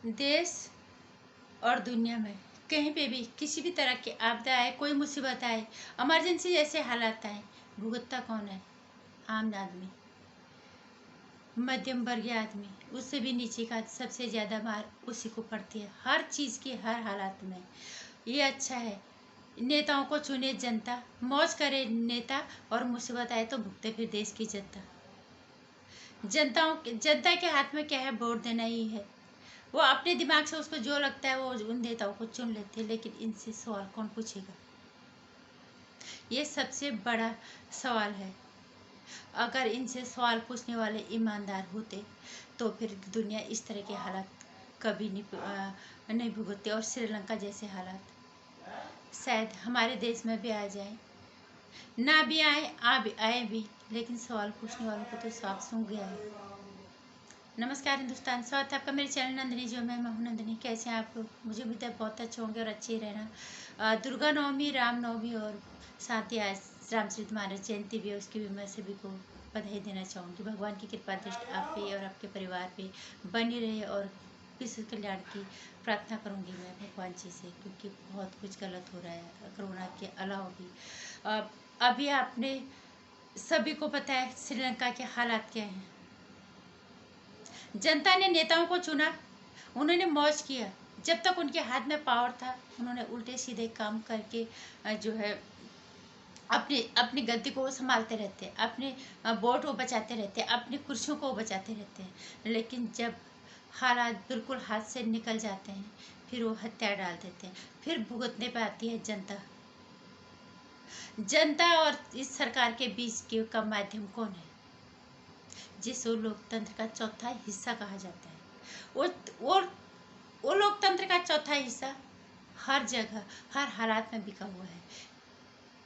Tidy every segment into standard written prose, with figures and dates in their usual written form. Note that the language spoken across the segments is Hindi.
देश और दुनिया में कहीं पे भी किसी भी तरह की आपदा आए, कोई मुसीबत आए, इमरजेंसी जैसे हालात आए, भुगतता कौन है? आम आदमी, मध्यम वर्गीय आदमी, उससे भी नीचे का सबसे ज़्यादा मार उसी को पड़ती है, हर चीज़ की, हर हालात में। ये अच्छा है, नेताओं को चुने जनता, मौज करे नेता, और मुसीबत आए तो भुगते फिर देश की जनता। जनता के हाथ में क्या है? वोट देना ही है। वो अपने दिमाग से उसको जो लगता है वो उन नेताओं को चुन लेते हैं, लेकिन इनसे सवाल कौन पूछेगा? ये सबसे बड़ा सवाल है। अगर इनसे सवाल पूछने वाले ईमानदार होते तो फिर दुनिया इस तरह के हालात कभी नहीं भुगतती, और श्रीलंका जैसे हालात शायद हमारे देश में भी आ जाए, ना भी आए भी, लेकिन सवाल पूछने वालों को तो साफ सूंघ गया है। नमस्कार हिंदुस्तान, स्वागत है आपका मेरे चैनल नंदिनी जो मैं हूं नंदिनी। कैसे हैं आप लोग? मुझे उम्मीद है बहुत अच्छे होंगे और अच्छे ही रहना। दुर्गा नवमी, राम नवमी और साथ ही आज रामचरित मानस जयंती भी है, उसकी भी मैं सभी को बधाई देना चाहूँगी। भगवान की कृपा दृष्टि आप पे और आपके परिवार पे बनी रहे, और विश्व कल्याण की प्रार्थना करूँगी मैं भगवान जी से, क्योंकि बहुत कुछ गलत हो रहा है कोरोना के अलावा भी। अभी आपने सभी को पता है श्रीलंका के हालात क्या हैं। जनता ने नेताओं को चुना, उन्होंने मौज किया। जब तक उनके हाथ में पावर था, उन्होंने उल्टे सीधे काम करके जो है अपनी अपनी गलती को वो संभालते रहते, अपने वोट वो बचाते रहते, अपनी कुर्सियों को वो बचाते रहते हैं। लेकिन जब हालात बिल्कुल हाथ से निकल जाते हैं, फिर वो हथियार डाल देते हैं, फिर भुगतने पे आती है जनता। जनता और इस सरकार के बीच के का माध्यम कौन है? जिसको लोकतंत्र का चौथा हिस्सा कहा जाता है। वो वो वो लोकतंत्र का चौथा हिस्सा हर जगह, हर हालात में बिका हुआ है।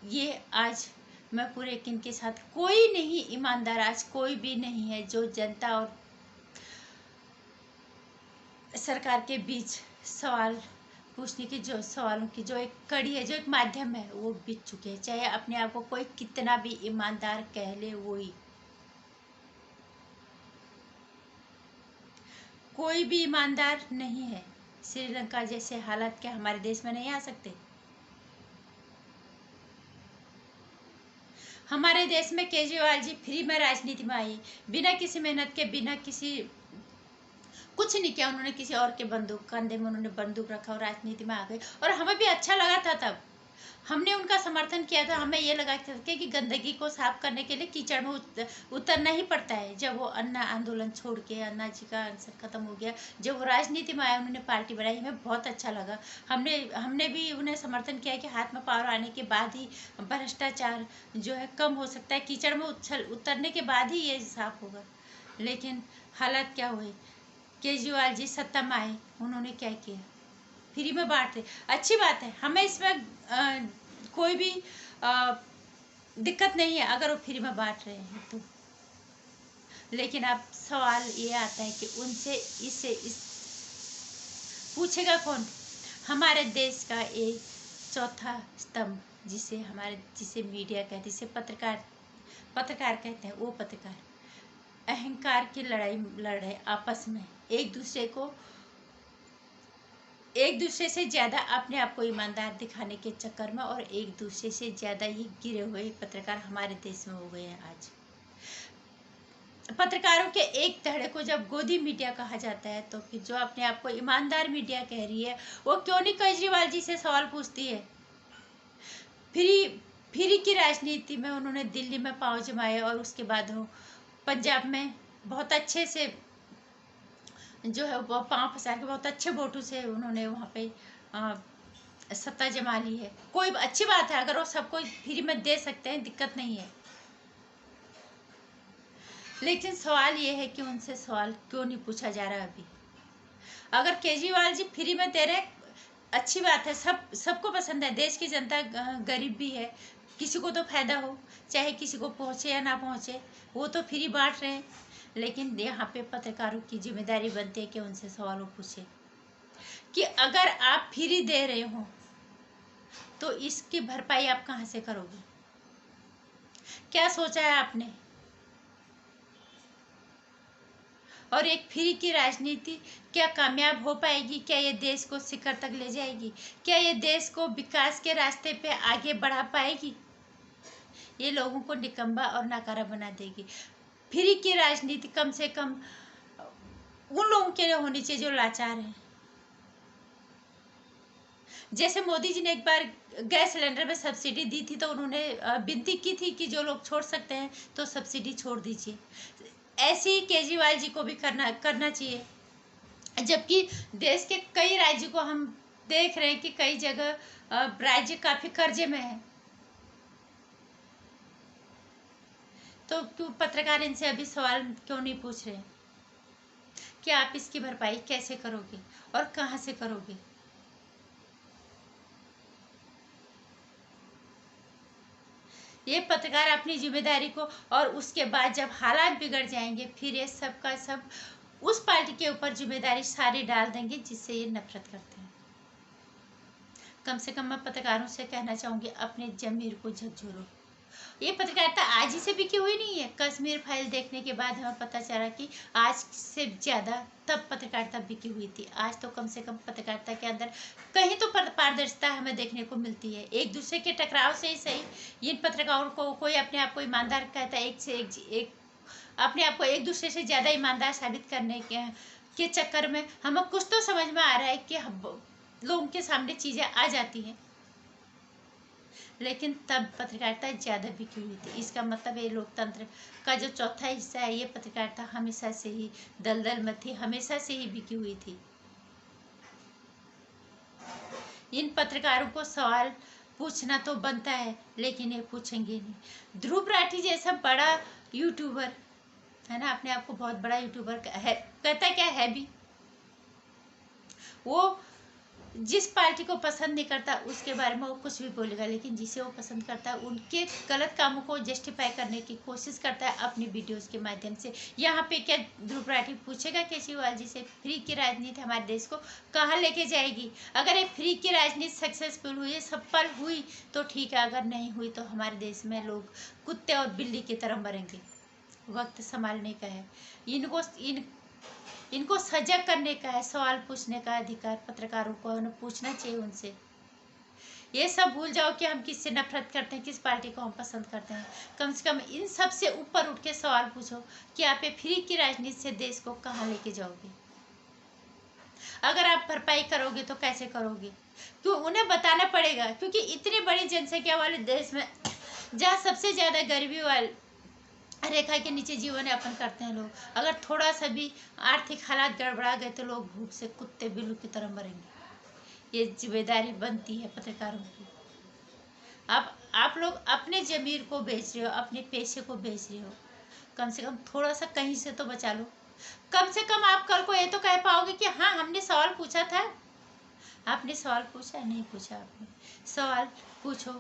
ये आज मैं पूरे यकीन के साथ, कोई नहीं ईमानदार, आज कोई भी नहीं है जो जनता और सरकार के बीच सवाल पूछने की, जो सवालों की जो एक कड़ी है, जो एक माध्यम है, वो बीत चुके हैं। चाहे अपने आप को कोई कितना भी ईमानदार कह ले, वो ही कोई भी ईमानदार नहीं है। श्रीलंका जैसे हालात क्या हमारे देश में नहीं आ सकते? हमारे देश में केजरीवाल जी फ्री में राजनीति में आई, बिना किसी मेहनत के, बिना किसी कुछ नहीं किया उन्होंने, किसी और के बंदूक कंधे में उन्होंने बंदूक रखा और राजनीति में आ गए। और हमें भी अच्छा लगा था, तब हमने उनका समर्थन किया था। हमें ये लगा था कि गंदगी को साफ करने के लिए कीचड़ में उतरना ही पड़ता है। जब वो अन्ना आंदोलन छोड़ के, अन्ना जी का आंसर खत्म हो गया, जब वो राजनीति में आए, उन्होंने पार्टी बनाई, हमें बहुत अच्छा लगा। हमने हमने भी उन्हें समर्थन किया कि हाथ में पावर आने के बाद ही भ्रष्टाचार जो है कम हो सकता है, कीचड़ में उतरने के बाद ही ये साफ होगा। लेकिन हालात क्या हुए? केजरीवाल जी सत्ता में आए, उन्होंने क्या किया? फ्री में बांट रहे, अच्छी बात है, हमें इसमें कोई भी दिक्कत नहीं है अगर वो फ्री में बांट रहे हैं तो। लेकिन अब सवाल ये आता है कि उनसे इस पूछेगा कौन? हमारे देश का एक चौथा स्तंभ, जिसे मीडिया कहते हैं, जिसे पत्रकार कहते हैं, वो पत्रकार अहंकार की लड़ाई लड़ रहे आपस में, एक दूसरे से ज़्यादा अपने आप को ईमानदार दिखाने के चक्कर में, और एक दूसरे से ज़्यादा ही गिरे हुए पत्रकार हमारे देश में हो गए हैं आज। पत्रकारों के एक धड़े को जब गोदी मीडिया कहा जाता है, तो फिर जो अपने आप को ईमानदार मीडिया कह रही है, वो क्यों नहीं केजरीवाल जी से सवाल पूछती है? फ्री की राजनीति में उन्होंने दिल्ली में पांव जमाए, और उसके बाद वो पंजाब में बहुत अच्छे से जो है वो पांव पसार के बहुत अच्छे वोटों से उन्होंने वहाँ पे सत्ता जमा ली है। कोई अच्छी बात है, अगर वो सबको फ्री में दे सकते हैं, दिक्कत नहीं है। लेकिन सवाल ये है कि उनसे सवाल क्यों नहीं पूछा जा रहा अभी? अगर केजरीवाल जी फ्री में दे रहे, अच्छी बात है, सबको पसंद है, देश की जनता गरीब भी है, किसी को तो फायदा हो, चाहे किसी को पहुंचे या ना पहुंचे, वो तो फ्री बांट रहे हैं। लेकिन यहाँ पे पत्रकारों की जिम्मेदारी बनती है कि उनसे सवालों पूछे कि अगर आप फ्री दे रहे हो तो इसकी भरपाई आप कहाँ से करोगे? क्या सोचा है आपने? और एक फ्री की राजनीति क्या कामयाब हो पाएगी? क्या ये देश को शिखर तक ले जाएगी? क्या ये देश को विकास के रास्ते पे आगे बढ़ा पाएगी? ये लोगों को निकम्मा और नाकारा बना देगी। फ्री की राजनीति कम से कम उन लोगों के लिए होनी चाहिए जो लाचार हैं। जैसे मोदी जी ने एक बार गैस सिलेंडर में सब्सिडी दी थी, तो उन्होंने विनती की थी कि जो लोग छोड़ सकते हैं तो सब्सिडी छोड़ दीजिए। ऐसे ही केजरीवाल जी को भी करना चाहिए। जबकि देश के कई राज्यों को हम देख रहे हैं कि कई जगह राज्य काफी कर्जे में है, तो क्यों पत्रकार इनसे अभी सवाल क्यों नहीं पूछ रहे कि आप इसकी भरपाई कैसे करोगे और कहां से करोगे? ये पत्रकार अपनी जिम्मेदारी को, और उसके बाद जब हालात बिगड़ जाएंगे फिर ये सब का सब उस पार्टी के ऊपर जिम्मेदारी सारी डाल देंगे जिससे ये नफरत करते हैं। कम से कम मैं पत्रकारों से कहना चाहूंगी, अपने जमीर को झकझोरो। ये पत्रकारिता आज ही से बिकी हुई नहीं है। कश्मीर फाइल देखने के बाद हमें पता चला कि आज से ज्यादा तब पत्रकारिता बिकी हुई थी। आज तो कम से कम पत्रकारिता के अंदर कहीं तो पारदर्शिता हमें देखने को मिलती है। एक दूसरे के टकराव से ही सही, इन पत्रकारों को कोई अपने आप को ईमानदार कहता है, एक से एक अपने आप को एक दूसरे से ज्यादा ईमानदार साबित करने के चक्कर में हमें कुछ तो समझ में आ रहा है कि लोगों के सामने चीजें आ जाती हैं, लेकिन तब पत्रकारिता ज्यादा बिकी हुई थी। इसका मतलब ये लोकतंत्र का जो चौथा हिस्सा है, ये पत्रकारिता हमेशा से ही दलदल में थी, हमेशा से ही बिकी हुई थी। इन पत्रकारों को सवाल पूछना तो बनता है, लेकिन ये पूछेंगे नहीं। ध्रुव राठी जैसा बड़ा यूट्यूबर है ना, अपने आप को बहुत बड़ा यूट्यूबर है, कहता क्या है भी, वो जिस पार्टी को पसंद नहीं करता उसके बारे में वो कुछ भी बोलेगा, लेकिन जिसे वो पसंद करता है उनके गलत कामों को जस्टिफाई करने की कोशिश करता है अपनी वीडियोस के माध्यम से। यहाँ पे क्या ध्रुव राठी पूछेगा केजरीवाल जी से, फ्री की राजनीति हमारे देश को कहाँ लेके जाएगी? अगर ये फ्री की राजनीति सक्सेसफुल हुई, सफल हुई तो ठीक है, अगर नहीं हुई तो हमारे देश में लोग कुत्ते और बिल्ली की तरह मरेंगे। वक्त संभालने का है, इनको सजग करने का है, सवाल पूछने का अधिकार पत्रकारों को उन्हें पूछना चाहिए उनसे। ये सब भूल जाओ कि हम किससे नफरत करते हैं, किस पार्टी को हम पसंद करते हैं। कम से कम इन सब से ऊपर उठ के सवाल पूछो कि आप ये फ्री की राजनीति से देश को कहाँ लेके जाओगे? अगर आप भरपाई करोगे तो कैसे करोगे? क्यों उन्हें बताना पड़ेगा, क्योंकि इतनी बड़ी जनसंख्या वाले देश में जहाँ सबसे ज्यादा गरीबी वाले रेखा के नीचे जीवन यापन करते हैं लोग, अगर थोड़ा सा भी आर्थिक हालात गड़बड़ा गए तो लोग भूख से कुत्ते बिल्लू की तरह मरेंगे। ये जिम्मेदारी बनती है पत्रकारों की। आप लोग अपने जमीर को बेच रहे हो, अपने पैसे को बेच रहे हो। कम से कम थोड़ा सा कहीं से तो बचा लो। कम से कम आप कल को ये तो कह पाओगे कि हाँ हमने सवाल पूछा था। आपने सवाल पूछा? नहीं पूछा। आपने सवाल पूछो,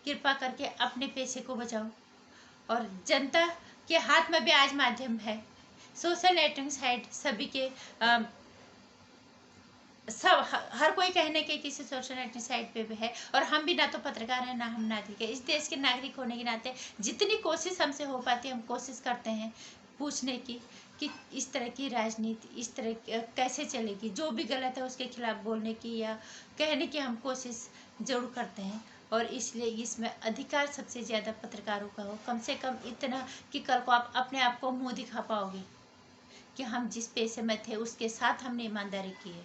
कृपा करके अपने पैसे को बचाओ। और जनता के हाथ में भी आज माध्यम है, सोशल नेटवर्किंग साइट सभी के सब हर कोई कहने के किसी सोशल नेटवर्किंग साइट पे भी है। और हम भी ना तो पत्रकार हैं ना हम नागरिक है। इस देश के नागरिक होने के नाते जितनी कोशिश हमसे हो पाती है हम कोशिश करते हैं पूछने की कि इस तरह की राजनीति इस तरह कैसे चलेगी, जो भी गलत है उसके खिलाफ बोलने की या कहने की हम कोशिश जरूर करते हैं। और इसलिए इसमें अधिकार सबसे ज़्यादा पत्रकारों का हो। कम से कम इतना कि कल को आप अपने आप को मुंह दिखा पाओगे कि हम जिस पेशे में थे उसके साथ हमने ईमानदारी की है।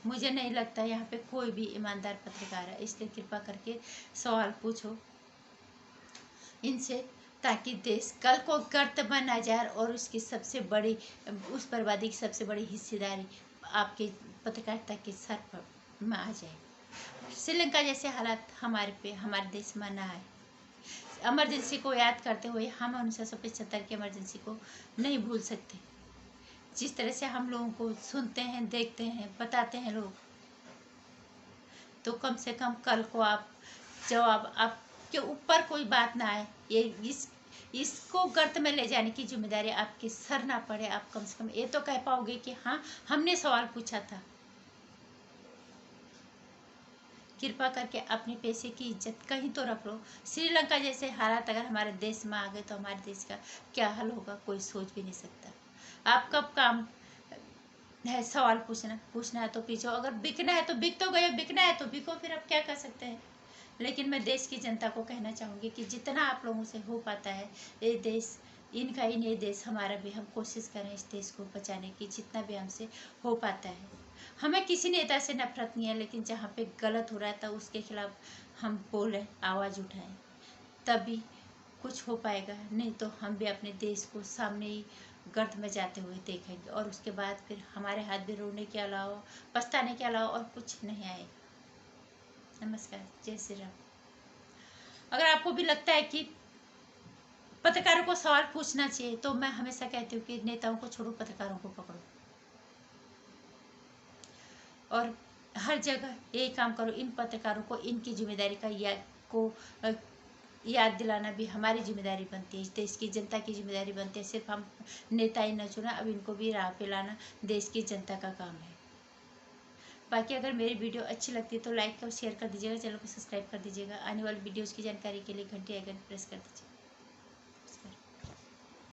मुझे नहीं लगता यहाँ पे कोई भी ईमानदार पत्रकार है, इसलिए कृपा करके सवाल पूछो इनसे, ताकि देश कल को गर्त में ना जाए और उसकी सबसे बड़ी उस बर्बादी की सबसे बड़ी हिस्सेदारी आपके पत्रकारिता के सर पर में आ जाए। श्रीलंका जैसे हालात हमारे देश में ना आए। इमरजेंसी को याद करते हुए हम 1975 की इमरजेंसी को नहीं भूल सकते। जिस तरह से हम लोगों को सुनते हैं, देखते हैं, बताते हैं लोग, तो कम से कम कल को आप जब आपके ऊपर कोई बात ना आए, ये इसको गर्त में ले जाने की जिम्मेदारी आपके सर ना पड़े। आप कम से कम ये तो कह पाओगे कि हाँ हमने सवाल पूछा था। कृपा करके अपने पैसे की इज्जत कहीं तो रख लो। श्रीलंका जैसे हालात अगर हमारे देश में आ गए तो हमारे देश का क्या हाल होगा कोई सोच भी नहीं सकता। आपका काम है सवाल पूछना है तो पूछो, अगर बिकना है तो बिक तो गए, बिकना है तो बिको, फिर आप क्या कर सकते हैं। लेकिन मैं देश की जनता को कहना चाहूँगी कि जितना आप लोगों से हो पाता है, ये देश इनका ही नहीं, देश हमारा भी, हम कोशिश करें इस देश को बचाने की जितना भी हमसे हो पाता है। हमें किसी नेता से नफरत नहीं है, लेकिन जहाँ पे गलत हो रहा है तो उसके खिलाफ हम बोलें, आवाज़ उठाएं, तभी कुछ हो पाएगा। नहीं तो हम भी अपने देश को सामने ही गर्त में जाते हुए देखेंगे, और उसके बाद फिर हमारे हाथ भी रोने के अलावा, पछताने के अलावा और कुछ नहीं आएगा। नमस्कार, जय श्री राम। अगर आपको भी लगता है कि पत्रकारों को सवाल पूछना चाहिए, तो मैं हमेशा कहती हूँ कि नेताओं को छोड़ो, पत्रकारों को पकड़ो, और हर जगह यही काम करो। इन पत्रकारों को इनकी जिम्मेदारी का याद दिलाना भी हमारी जिम्मेदारी बनती है, इस देश की जनता की जिम्मेदारी बनती है। सिर्फ हम नेता ही न चुना, अब इनको भी राह पे लाना देश की जनता का काम है। बाकी अगर मेरी वीडियो अच्छी लगती है तो लाइक और शेयर कर दीजिएगा, चैनल को सब्सक्राइब कर दीजिएगा। आने वाली वीडियोज़ की जानकारी के लिए घंटी आइकन प्रेस कर दीजिए।